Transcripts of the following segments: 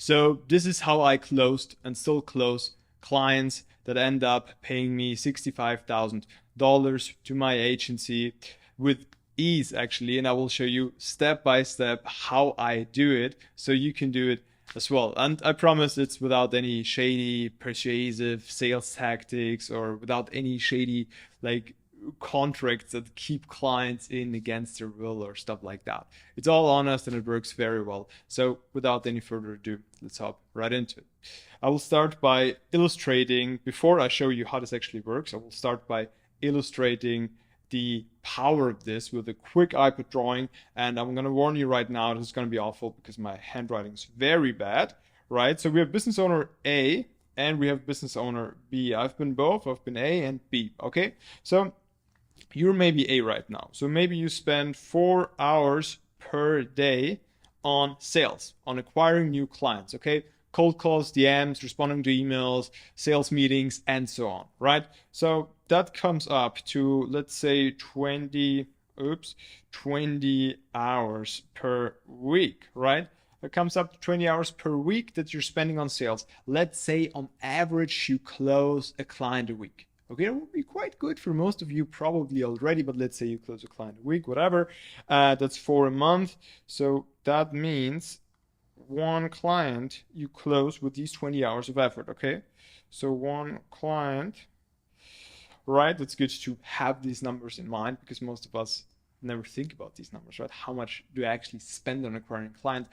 So this is how I closed and still close clients that end up paying me $65,000 to my agency with ease, actually. And I will show you step by step how I do it so you can do it as well. And I promise it's without any shady, persuasive sales tactics or without any shady, like, contracts that keep clients in against their will or stuff like that. It's all honest and it works very well. So without any further ado, let's hop right into it. I will start by illustrating, before I show you how this actually works, I will start by illustrating the power of this with a quick iPad drawing. And I'm going to warn you right now, this is going to be awful because my handwriting is very bad, right? So we have business owner A and we have business owner B. I've been both, I've been A and B, okay? So you're maybe A right now. So maybe you spend 4 hours per day on sales, on acquiring new clients, okay? Cold calls, DMs, responding to emails, sales meetings, and so on, right? So that comes up to, let's say, 20 hours per week, right? It comes up to 20 hours per week that you're spending on sales. Let's say on average you close a client a week. Okay, that would be quite good for most of you probably already, but let's say you close a client a week, whatever. That's 4 a month. So that means one client you close with these 20 hours of effort, okay? So one client, right? It's good to have these numbers in mind because most of us never think about these numbers, right? How much do I actually spend on acquiring clients?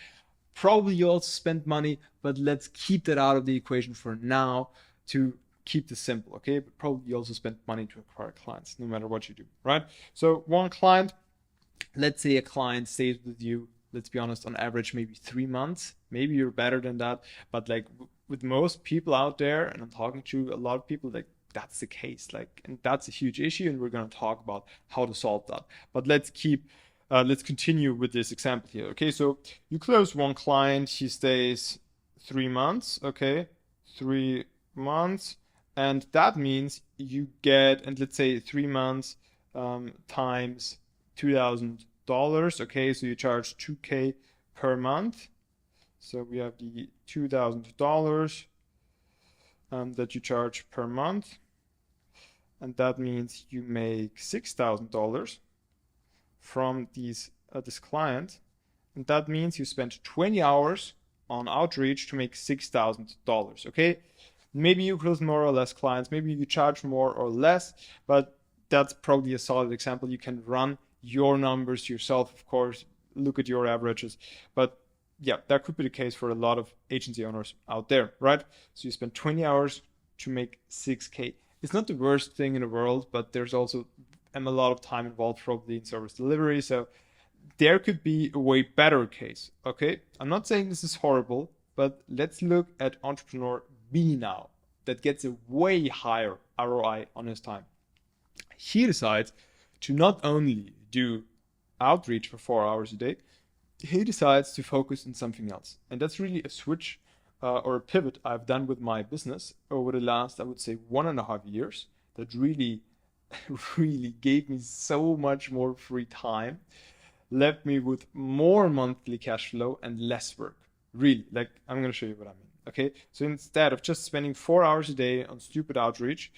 Probably you also spend money, but let's keep that out of the equation for now to keep this simple, okay? But probably you also spend money to acquire clients, no matter what you do, right? So one client, let's say a client stays with you, let's be honest, on average, maybe 3 months. Maybe you're better than that, but like with most people out there, and I'm talking to a lot of people, like that's the case, like, and that's a huge issue, and we're gonna talk about how to solve that. But let's continue with this example here, okay? So you close one client, he stays 3 months, okay? 3 months. And that means you get, and let's say 3 months times $2,000. Okay, so you charge $2K per month. So we have the $2,000 that you charge per month. And that means you make $6,000 from this client. And that means you spend 20 hours on outreach to make $6,000. Okay. Maybe you close more or less clients, maybe you charge more or less, but that's probably a solid example. You can run your numbers yourself, of course, look at your averages. But yeah, that could be the case for a lot of agency owners out there, right? So you spend 20 hours to make 6K. It's not the worst thing in the world, but there's also a lot of time involved probably in service delivery. So there could be a way better case, okay? I'm not saying this is horrible, but let's look at entrepreneur B now that gets a way higher ROI on his time. He decides to not only do outreach for 4 hours a day, he decides to focus on something else. And that's really a switch or a pivot I've done with my business over the last, I would say, 1.5 years that really, really gave me so much more free time, left me with more monthly cash flow and less work. Really, like, I'm going to show you what I mean. Okay, so instead of just spending 4 hours a day on stupid outreach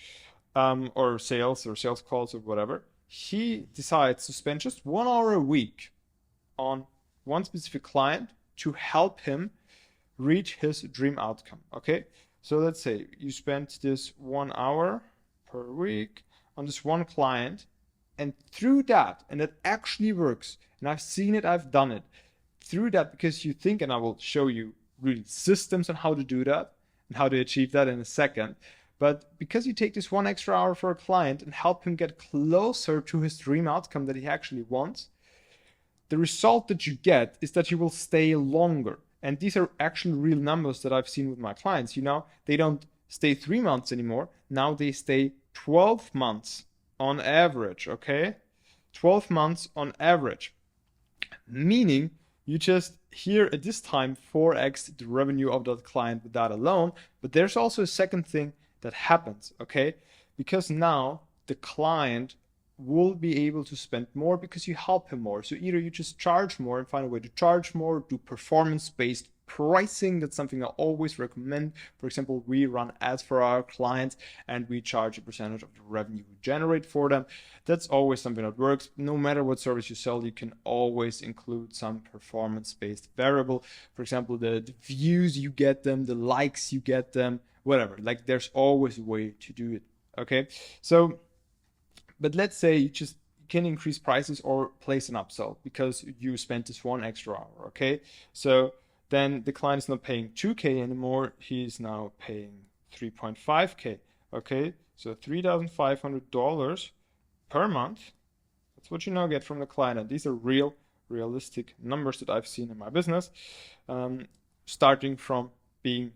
or sales calls or whatever, he decides to spend just 1 hour a week on one specific client to help him reach his dream outcome. Okay, so let's say you spent this 1 hour per week on this one client, and through that, and it actually works, and I've seen it, I've done it, through that, because you think, and I will show you really systems on how to do that and how to achieve that in a second. But because you take this 1 extra hour for a client and help him get closer to his dream outcome that he actually wants, the result that you get is that you will stay longer. And these are actually real numbers that I've seen with my clients. You know, they don't stay 3 months anymore. Now they stay 12 months on average, okay? 12 months on average, meaning you just here at this time 4x the revenue of that client with that alone. But there's also a second thing that happens, okay? Because now the client will be able to spend more because you help him more. So either you just charge more and find a way to charge more, do performance-based pricing. That's something I always recommend. For example, we run ads for our clients and we charge a percentage of the revenue we generate for them. That's always something that works. No matter what service you sell, you can always include some performance-based variable. For example, the views you get them, the likes you get them, whatever. Like there's always a way to do it. Okay, so but let's say you just can increase prices or place an upsell because you spent this 1 extra hour. Okay, so then the client is not paying 2K anymore, he's now paying 3.5K. Okay, so $3,500 per month. That's what you now get from the client, and these are realistic numbers that I've seen in my business, starting from being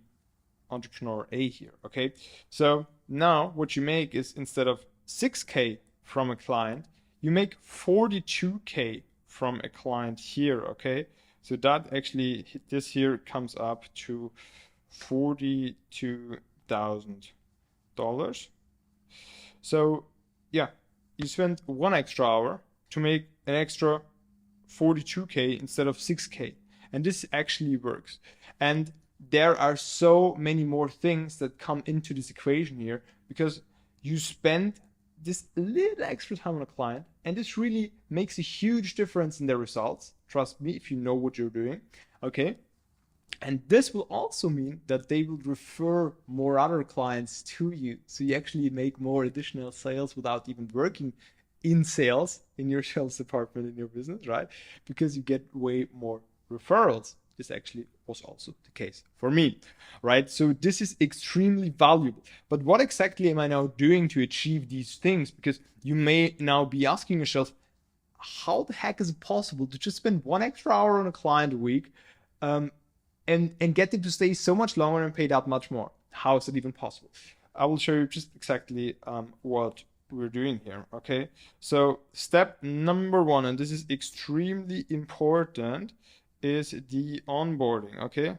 entrepreneur A here. Okay, so now what you make is, instead of 6K from a client, you make 42K from a client here. Okay, so that actually, this here comes up to $42,000. So yeah, you spend 1 extra hour to make an extra 42K instead of 6K, and this actually works. And there are so many more things that come into this equation here, because you spend this little extra time on a client, and this really makes a huge difference in their results. Trust me, if you know what you're doing. Okay, and this will also mean that they will refer more other clients to you, so you actually make more additional sales without even working in sales in your sales department in your business, right? Because you get way more referrals. This actually was also the case for me, right? So this is extremely valuable. But what exactly am I now doing to achieve these things? Because you may now be asking yourself, how the heck is it possible to just spend 1 extra hour on a client a week and get them to stay so much longer and pay that much more? How is it even possible? I will show you just exactly what we're doing here. Okay, so step number 1, and this is extremely important, is the onboarding. Okay,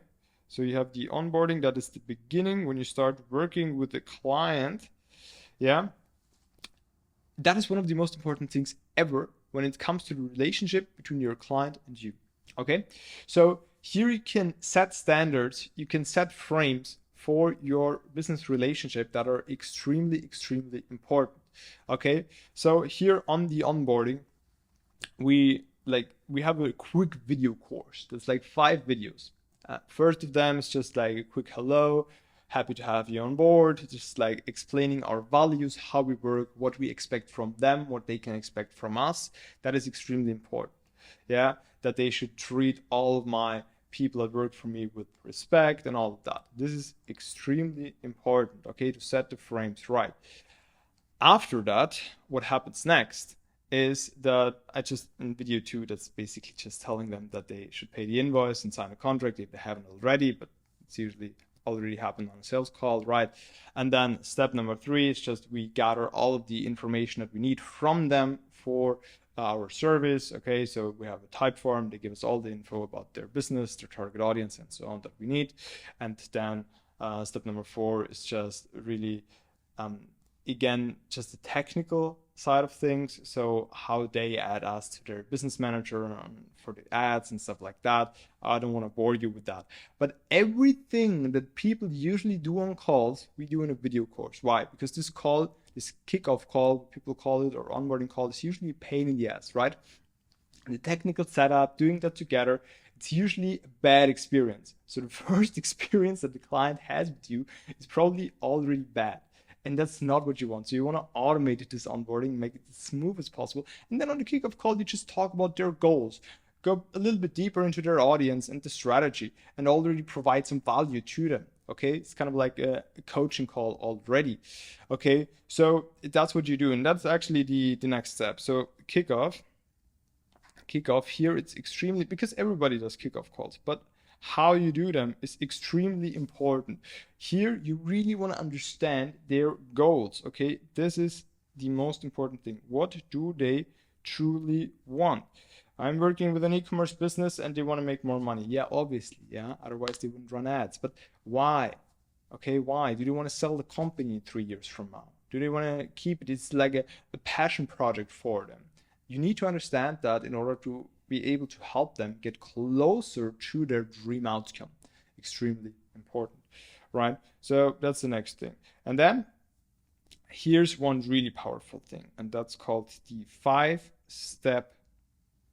so you have the onboarding, that is the beginning when you start working with the client. Yeah, that is one of the most important things ever when it comes to the relationship between your client and you. Okay, so here you can set standards, you can set frames for your business relationship that are extremely important. Okay, so here on the onboarding, we have a quick video course that's like 5 videos. First of them is just like a quick hello, happy to have you on board, just like explaining our values, how we work, what we expect from them, what they can expect from us. That is extremely important. Yeah, that they should treat all of my people that work for me with respect and all of that. This is extremely important, okay, to set the frames right. After that, what happens next is that in video 2, that's basically just telling them that they should pay the invoice and sign a contract if they haven't already, but it's usually already happened on a sales call, right? And then step number 3 is just we gather all of the information that we need from them for our service. Okay, so we have a type form, they give us all the info about their business, their target audience, and so on that we need. And then step number 4 is just really again, just the technical side of things. So how they add us to their business manager for the ads and stuff like that. I don't want to bore you with that. But everything that people usually do on calls, we do in a video course. Why? Because this kickoff call, people call it, or onboarding call, is usually a pain in the ass, right? And the technical setup, doing that together, it's usually a bad experience. So the first experience that the client has with you is probably already bad. And that's not what you want. So you want to automate this onboarding, make it as smooth as possible. And then on the kickoff call, you just talk about their goals, go a little bit deeper into their audience and the strategy, and already provide some value to them. Okay, it's kind of like a coaching call already. Okay, so that's what you do. And that's actually the next step. So kickoff here, it's extremely, because everybody does kickoff calls, but how you do them is extremely important. Here, you really want to understand their goals. Okay, this is the most important thing. What do they truly want? I'm working with an e-commerce business and they want to make more money. Yeah, obviously, yeah. Otherwise, they wouldn't run ads. But why? Okay, why? Do they want to sell the company 3 years from now? Do they want to keep it? It's like a passion project for them. You need to understand that in order to be able to help them get closer to their dream outcome. extremely important, right? So that's the next thing. And then here's one really powerful thing, and that's called the 5-step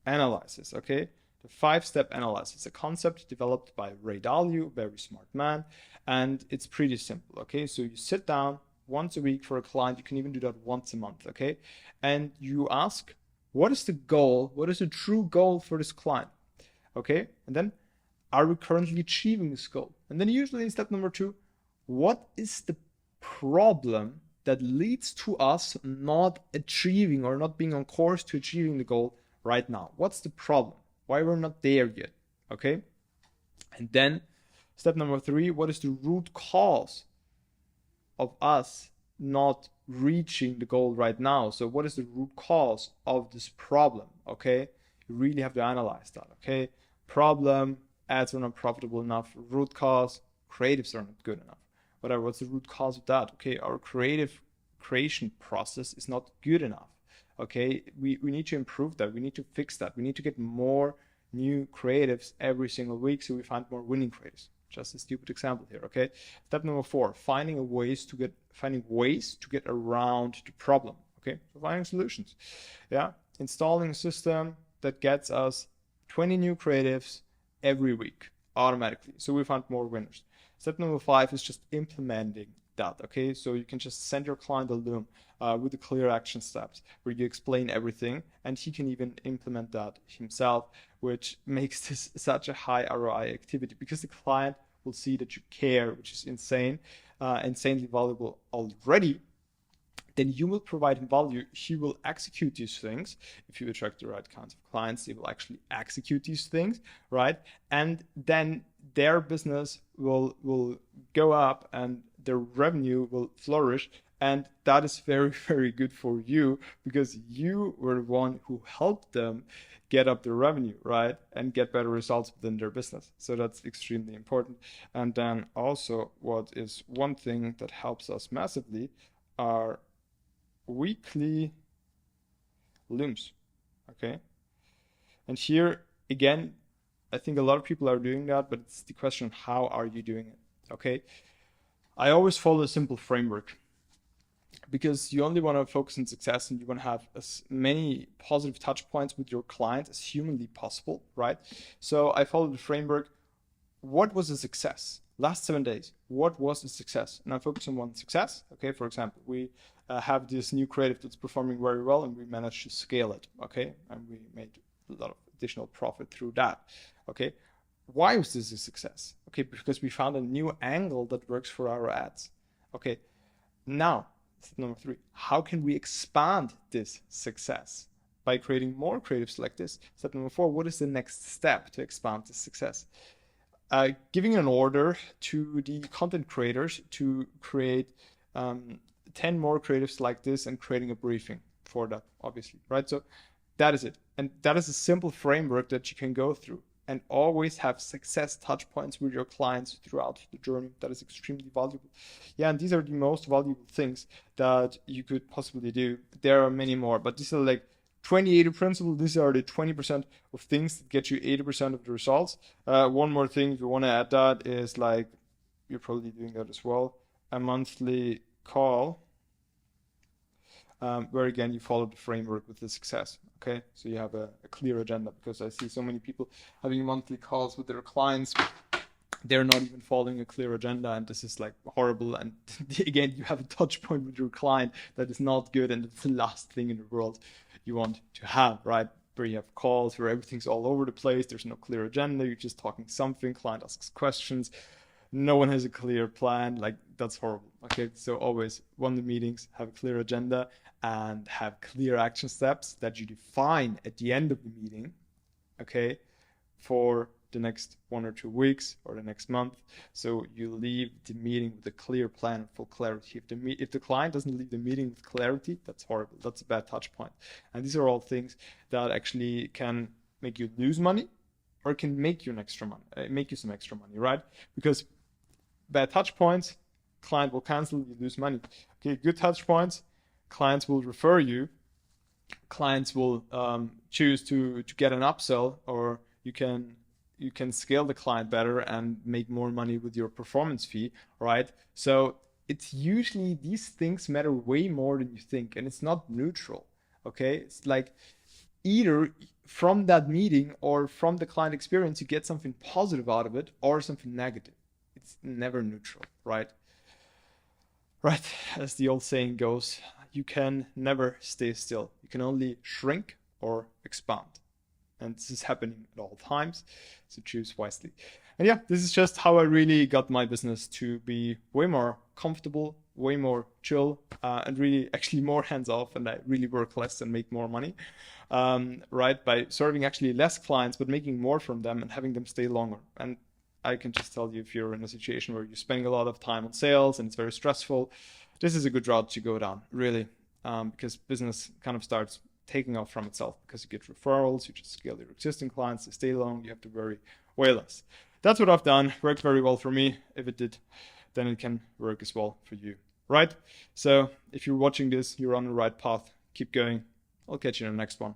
analysis, okay? The 5-step analysis, a concept developed by Ray Dalio, very smart man, and it's pretty simple, okay? So you sit down once a week for a client, you can even do that once a month, okay? And you ask, what is the goal? What is the true goal for this client, okay? And then, are we currently achieving this goal? And then usually in step number 2, what is the problem that leads to us not achieving or not being on course to achieving the goal right now? What's the problem? Why we're not there yet? Okay. And then step number 3, what is the root cause of us not reaching the goal right now? So what is the root cause of this problem? Okay. You really have to analyze that. Okay. Problem, ads are not profitable enough. Root cause, creatives are not good enough. Whatever, what's the root cause of that? Okay, our creative creation process is not good enough. Okay, we need to improve that. We need to fix that. We need to get more new creatives every single week so we find more winning creatives. Just a stupid example here, okay? Step number 4, finding ways to get around the problem, okay? So finding solutions. Yeah, installing a system that gets us 20 new creatives every week automatically. So we find more winners. Step number 5 is just implementing that, okay? So you can just send your client a Loom with the clear action steps where you explain everything, and he can even implement that himself, which makes this such a high ROI activity because the client will see that you care, which is insanely valuable already. Then you will provide him value. He will execute these things. If you attract the right kinds of clients, they will actually execute these things, right? And then their business will go up and their revenue will flourish. And that is very, very good for you because you were the one who helped them get up their revenue, right? And get better results within their business. So that's extremely important. And then also what is one thing that helps us massively are weekly Looms, okay? And here again, I think a lot of people are doing that, but it's the question, how are you doing it, okay? I always follow a simple framework because you only want to focus on success and you want to have as many positive touch points with your client as humanly possible, right? So I follow the framework. What was a success? Last 7 days, what was a success? And I focus on one success. Okay, for example, we have this new creative that's performing very well and we managed to scale it. Okay, and we made a lot of additional profit through that. Okay, why was this a success? Okay, because we found a new angle that works for our ads. Okay, now, step number 3, how can we expand this success? By creating more creatives like this. Step number 4, what is the next step to expand this success? Giving an order to the content creators to create 10 more creatives like this and creating a briefing for that, obviously, right? So that is it. And that is a simple framework that you can go through and always have success touch points with your clients throughout the journey. That is extremely valuable. Yeah, and these are the most valuable things that you could possibly do. There are many more, but these are like 20-80 principle. These are the 20% of things that get you 80% of the results. One more thing, if you want to add that, is like, you're probably doing that as well, a monthly call, where again, you follow the framework with the success. Okay, so you have a clear agenda, because I see so many people having monthly calls with their clients. They're not even following a clear agenda, and this is like horrible. And again, you have a touch point with your client that is not good, and it's the last thing in the world you want to have, right? Where you have calls where everything's all over the place, there's no clear agenda, you're just talking something, client asks questions, no one has a clear plan. Like, that's horrible. Okay, so always run the meetings, have a clear agenda, and have clear action steps that you define at the end of the meeting, okay, for the next 1 or 2 weeks or the next month. So you leave the meeting with a clear plan and full clarity. If the client doesn't leave the meeting with clarity, that's horrible. That's a bad touch point. And these are all things that actually can make you lose money or can make you some extra money, right? Because bad touch points, client will cancel, you lose money. Okay, good touch points, clients will refer you, clients will choose to get an upsell, or you can you can scale the client better and make more money with your performance fee, right? So it's usually these things matter way more than you think, and it's not neutral. Okay, it's like either from that meeting or from the client experience you get something positive out of it or something negative. It's never neutral, right? Right, as the old saying goes, you can never stay still. You can only shrink or expand. And this is happening at all times, so choose wisely. And yeah, this is just how I really got my business to be way more comfortable, way more chill, and really actually more hands off, and I really work less and make more money, right? By serving actually less clients, but making more from them and having them stay longer. And I can just tell you, if you're in a situation where you're spending a lot of time on sales and it's very stressful, this is a good route to go down, really, because business kind of starts taking off from itself because you get referrals, you just scale your existing clients, they stay long, you have to worry way less. That's what I've done, worked very well for me. If it did, then it can work as well for you, right? So if you're watching this, you're on the right path, keep going. I'll catch you in the next one.